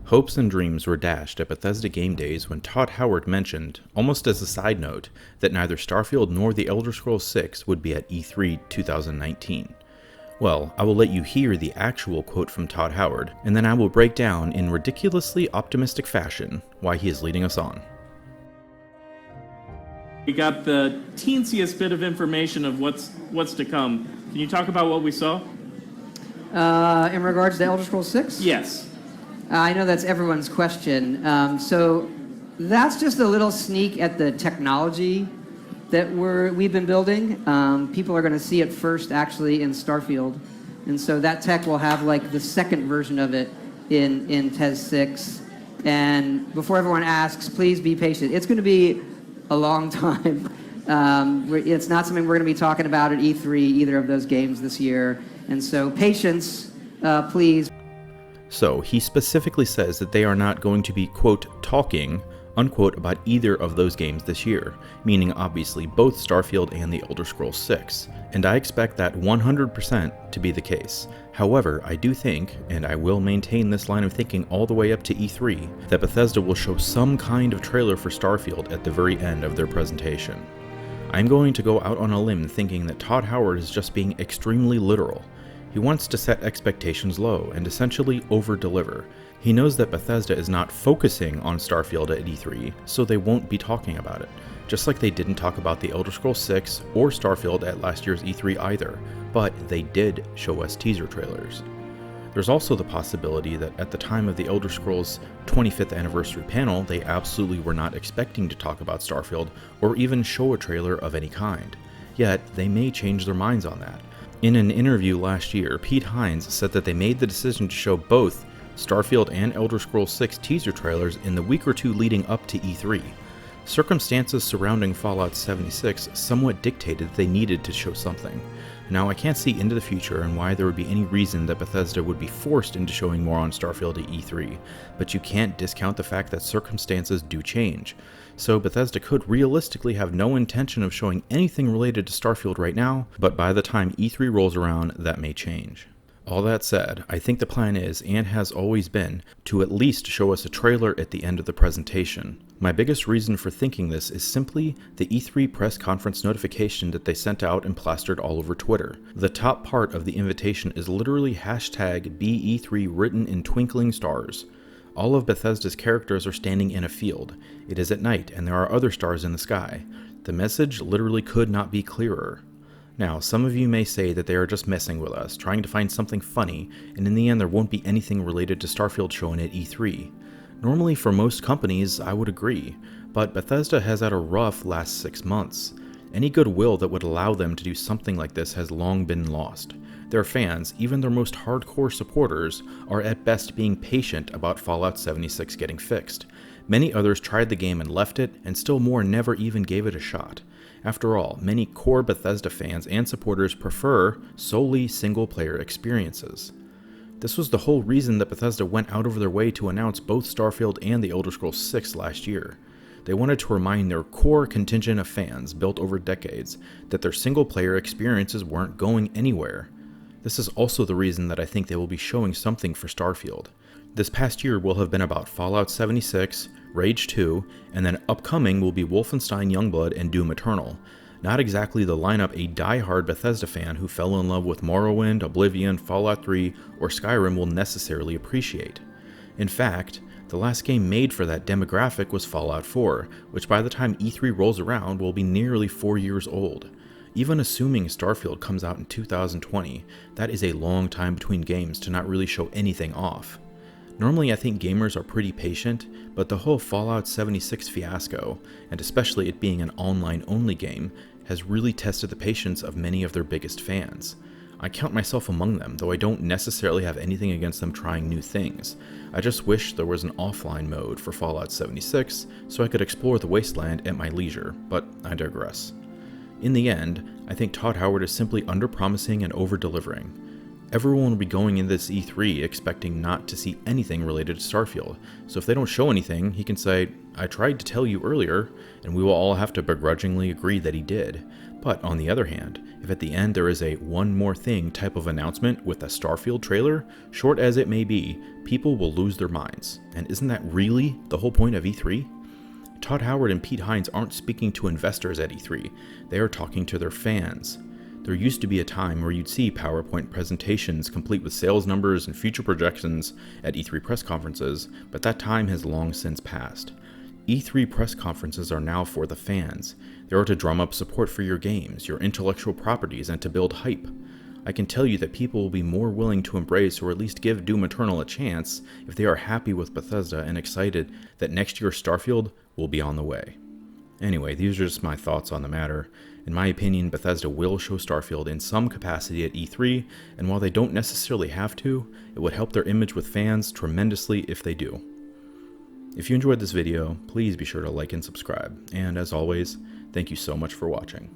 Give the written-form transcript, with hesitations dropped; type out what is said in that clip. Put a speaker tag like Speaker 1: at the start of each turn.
Speaker 1: Hopes and dreams were dashed at Bethesda Game Days when Todd Howard mentioned, almost as a side note, that neither Starfield nor The Elder Scrolls 6 would be at E3 2019. Well, I will let you hear the actual quote from Todd Howard, and then I will break down in ridiculously optimistic fashion why he is leading us on.
Speaker 2: We got the teensiest bit of information of what's to come. Can you talk about what we saw?
Speaker 3: In regards to Elder Scrolls 6?
Speaker 2: Yes.
Speaker 3: I know that's everyone's question. So that's just a little sneak at the technology that we've been building. People are going to see it first, actually, in Starfield. And so that tech will have, like, the second version of it in TES 6. And before everyone asks, please be patient. It's going to be a long time. It's not something we're going to be talking about at E3, either of those games this year. And so patience, please.
Speaker 1: So he specifically says that they are not going to be, quote, talking, unquote, about either of those games this year, meaning obviously both Starfield and The Elder Scrolls 6, and I expect that 100% to be the case. However, I do think, and I will maintain this line of thinking all the way up to E3, that Bethesda will show some kind of trailer for Starfield at the very end of their presentation. I'm going to go out on a limb thinking that Todd Howard is just being extremely literal. He wants to set expectations low and essentially over-deliver. He knows that Bethesda is not focusing on Starfield at E3, so they won't be talking about it, just like they didn't talk about The Elder Scrolls 6 or Starfield at last year's E3 either, but they did show us teaser trailers. There's also the possibility that at the time of The Elder Scrolls 25th anniversary panel, they absolutely were not expecting to talk about Starfield or even show a trailer of any kind. Yet, they may change their minds on that. In an interview last year, Pete Hines said that they made the decision to show both Starfield and Elder Scrolls 6 teaser trailers in the week or two leading up to E3. Circumstances surrounding Fallout 76 somewhat dictated they needed to show something. Now, I can't see into the future and why there would be any reason that Bethesda would be forced into showing more on Starfield at E3, but you can't discount the fact that circumstances do change. So Bethesda could realistically have no intention of showing anything related to Starfield right now, but by the time E3 rolls around, that may change. All that said, I think the plan is, and has always been, to at least show us a trailer at the end of the presentation. My biggest reason for thinking this is simply the E3 press conference notification that they sent out and plastered all over Twitter. The top part of the invitation is literally hashtag BE3 written in twinkling stars. All of Bethesda's characters are standing in a field. It is at night, and there are other stars in the sky. The message literally could not be clearer. Now, some of you may say that they are just messing with us, trying to find something funny, and in the end there won't be anything related to Starfield shown at E3. Normally, for most companies, I would agree, but Bethesda has had a rough last 6 months. Any goodwill that would allow them to do something like this has long been lost. Their fans, even their most hardcore supporters, are at best being patient about Fallout 76 getting fixed. Many others tried the game and left it, and still more never even gave it a shot. After all, many core Bethesda fans and supporters prefer solely single-player experiences. This was the whole reason that Bethesda went out of their way to announce both Starfield and The Elder Scrolls 6 last year. They wanted to remind their core contingent of fans, built over decades, that their single-player experiences weren't going anywhere. This is also the reason that I think they will be showing something for Starfield. This past year will have been about Fallout 76, Rage 2, and then upcoming will be Wolfenstein Youngblood and Doom Eternal. Not exactly the lineup a die-hard Bethesda fan who fell in love with Morrowind, Oblivion, Fallout 3, or Skyrim will necessarily appreciate. In fact, the last game made for that demographic was Fallout 4, which by the time E3 rolls around will be nearly 4 years old. Even assuming Starfield comes out in 2020, that is a long time between games to not really show anything off. Normally I think gamers are pretty patient, but the whole Fallout 76 fiasco, and especially it being an online-only game, has really tested the patience of many of their biggest fans. I count myself among them, though I don't necessarily have anything against them trying new things. I just wish there was an offline mode for Fallout 76 so I could explore the wasteland at my leisure, but I digress. In the end, I think Todd Howard is simply under-promising and over-delivering. Everyone will be going into this E3 expecting not to see anything related to Starfield, so if they don't show anything, he can say, "I tried to tell you earlier," and we will all have to begrudgingly agree that he did. But on the other hand, if at the end there is a one more thing type of announcement with a Starfield trailer, short as it may be, people will lose their minds. And isn't that really the whole point of E3? Todd Howard and Pete Hines aren't speaking to investors at E3, they are talking to their fans. There used to be a time where you'd see PowerPoint presentations complete with sales numbers and future projections at E3 press conferences, but that time has long since passed. E3 press conferences are now for the fans. They are to drum up support for your games, your intellectual properties, and to build hype. I can tell you that people will be more willing to embrace or at least give Doom Eternal a chance if they are happy with Bethesda and excited that next year's Starfield will be on the way. Anyway, these are just my thoughts on the matter. In my opinion, Bethesda will show Starfield in some capacity at E3, and while they don't necessarily have to, it would help their image with fans tremendously if they do. If you enjoyed this video, please be sure to like and subscribe, and as always, thank you so much for watching.